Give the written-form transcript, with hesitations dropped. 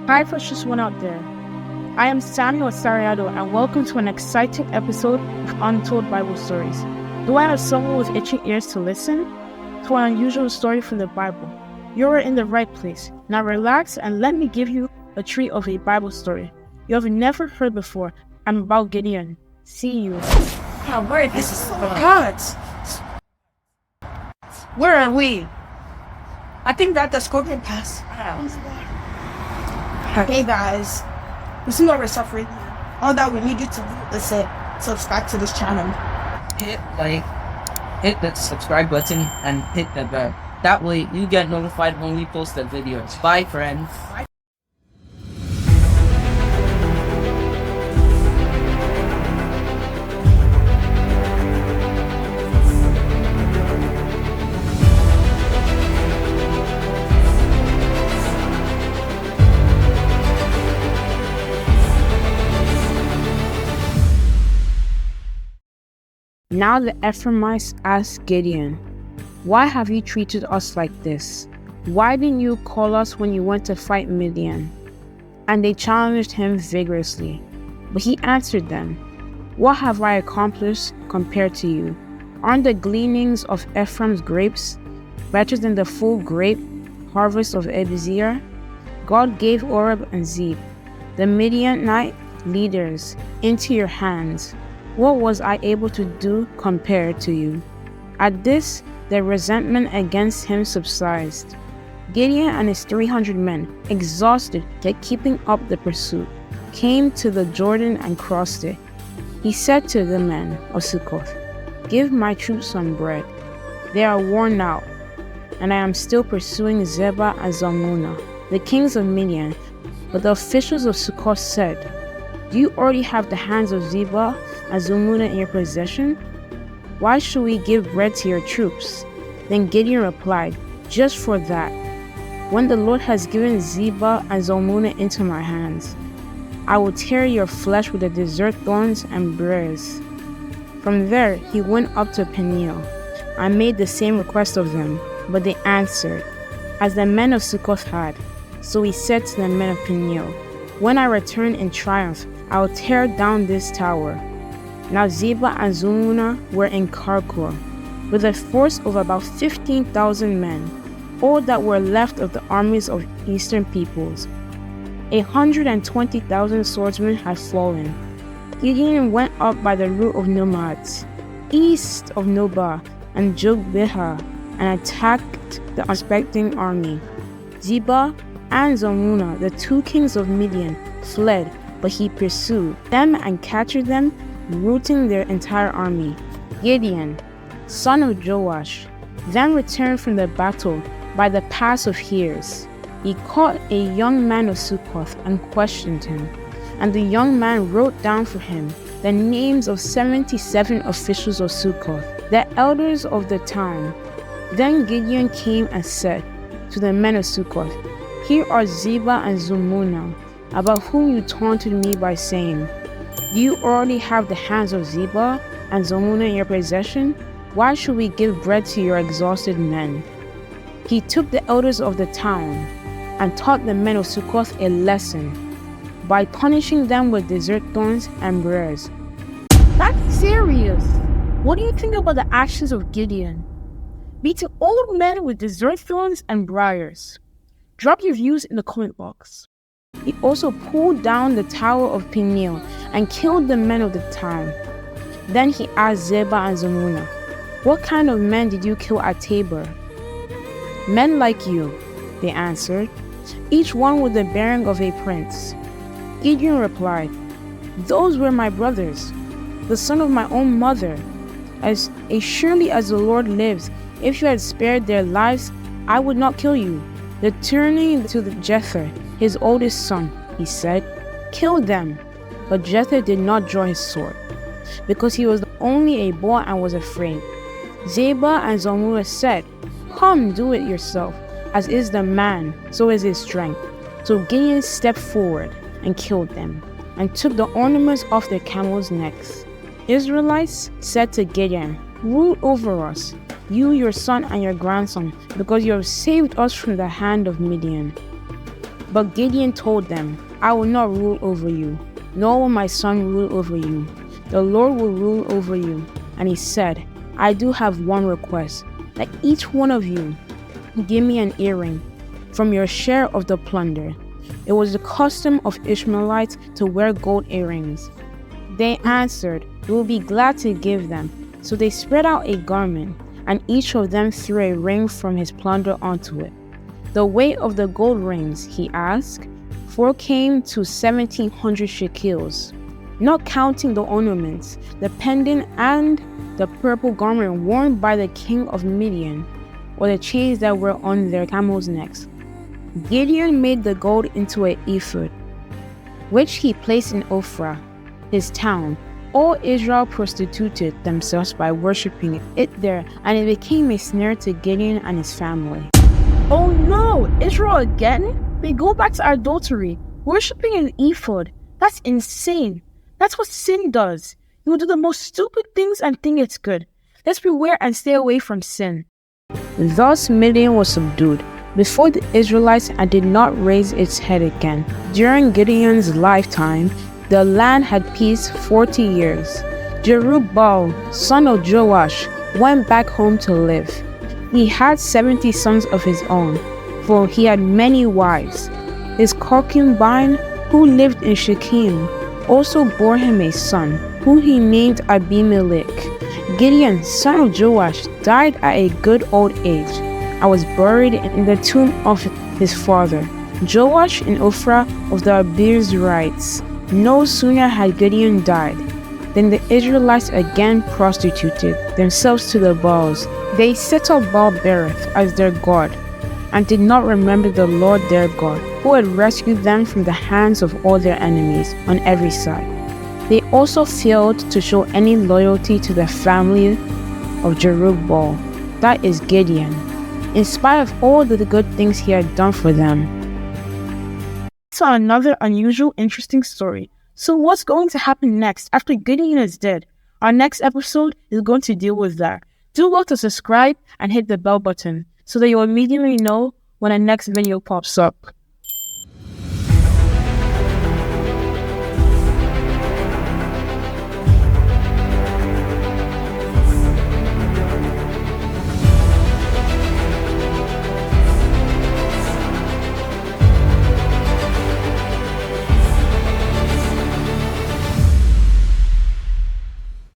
Hi, precious one out there. I am Samuel Sariado, and welcome to an exciting episode of Untold Bible Stories. Do I have someone with itching ears to listen to an unusual story from the Bible? You are in the right place. Now relax and let me give you a treat of a Bible story you have never heard before. I'm about Gideon. See you. Oh, where this is God. Where are we? I think that the Scorpion Pass. Hey guys, this is what we're suffering. All that we need you to do is subscribe to this channel. Hit the subscribe button and hit the bell. That way you get notified when we post the videos. Bye friends. Now the Ephraimites asked Gideon, "Why have you treated us like this? Why didn't you call us when you went to fight Midian?" And they challenged him vigorously. But he answered them, "What have I accomplished compared to you? Aren't the gleanings of Ephraim's grapes better than the full grape harvest of Abiezer? God gave Oreb and Zeb, the Midianite leaders, into your hands. What was I able to do compared to you?" At this, their resentment against him subsided. Gideon and his 300 men, exhausted yet keeping up the pursuit, came to the Jordan and crossed it. He said to the men of Succoth, "Give my troops some bread. They are worn out, and I am still pursuing Zebah and Zalmunna, the kings of Midian." But the officials of Succoth said, "Do you already have the hands of Zebah and Zalmunna in your possession? Why should we give bread to your troops?" Then Gideon replied, "Just for that. When the Lord has given Zebah and Zalmunna into my hands, I will tear your flesh with the desert thorns and briars." From there he went up to Peniel. I made the same request of them, but they answered, as the men of Succoth had. So he said to the men of Peniel, "When I return in triumph, I will tear down this tower." Now Zebah and Zalmunna were in Karkor, with a force of about 15,000 men, all that were left of the armies of eastern peoples. 120,000 swordsmen had fallen. Gideon went up by the route of nomads, east of Nobah and Jogbehah, and attacked the unsuspecting army. Zebah and Zalmunna, the two kings of Midian, fled, but he pursued them and captured them, routing their entire army. Gideon, son of Joash, then returned from the battle by the pass of Heres. He caught a young man of Succoth and questioned him, and the young man wrote down for him the names of 77 officials of Succoth, the elders of the town. Then Gideon came and said to the men of Succoth, "Here are Zebah and Zalmunna, about whom you taunted me by saying, 'Do you already have the hands of Zebah and Zalmunna in your possession? Why should we give bread to your exhausted men?'" He took the elders of the town and taught the men of Succoth a lesson by punishing them with desert thorns and briars. That's serious. What do you think about the actions of Gideon? Beating old men with desert thorns and briars? Drop your views in the comment box. He also pulled down the tower of Peniel and killed the men of the town. Then he asked Zebah and Zalmunna, "What kind of men did you kill at Tabor?" "Men like you," they answered, "each one with the bearing of a prince." Gideon replied, "Those were my brothers, the son of my own mother. As surely as the Lord lives, if you had spared their lives, I would not kill you." Returning to Jether, his oldest son, he said, "Kill them." But Jether did not draw his sword, because he was only a boy and was afraid. Zebah and Zalmunna said, "Come, do it yourself. As is the man, so is his strength." So Gideon stepped forward and killed them, and took the ornaments off their camels' necks. Israelites said to Gideon, "Rule over us, you, your son, and your grandson, because you have saved us from the hand of Midian." But Gideon told them, "I will not rule over you, nor will my son rule over you. The Lord will rule over you." And he said, "I do have one request, that each one of you give me an earring from your share of the plunder." It was the custom of Ishmaelites to wear gold earrings. They answered, "We will be glad to give them." So they spread out a garment, and each of them threw a ring from his plunder onto it. The weight of the gold rings, he asked, for came to 1,700 shekels, not counting the ornaments, the pendant, and the purple garment worn by the king of Midian, or the chains that were on their camels' necks. Gideon made the gold into an ephod, which he placed in Ophrah, his town. All Israel prostituted themselves by worshipping it there, and it became a snare to Gideon and his family. Oh no, Israel again? They go back to adultery, worshipping an ephod. That's insane. That's what sin does. You will do the most stupid things and think it's good. Let's beware and stay away from sin. Thus Midian was subdued before the Israelites and did not raise its head again. During Gideon's lifetime, the land had peace 40 years. Jerubbaal, son of Joash, went back home to live. He had 70 sons of his own, for he had many wives. His concubine, who lived in Shechem, also bore him a son, whom he named Abimelech. Gideon, son of Joash, died at a good old age, and was buried in the tomb of his father, Joash in Ophrah of the Abiezrites. No sooner had Gideon died than the Israelites again prostituted themselves to the Baals. They set up Baal-berith as their god, and did not remember the Lord their God, who had rescued them from the hands of all their enemies on every side. They also failed to show any loyalty to the family of Jerubbaal, that is Gideon, in spite of all the good things he had done for them. So another unusual, interesting story. So what's going to happen next after Gideon is dead? Our next episode is going to deal with that. Do well to subscribe and hit the bell button so that you'll immediately know when the next video pops up.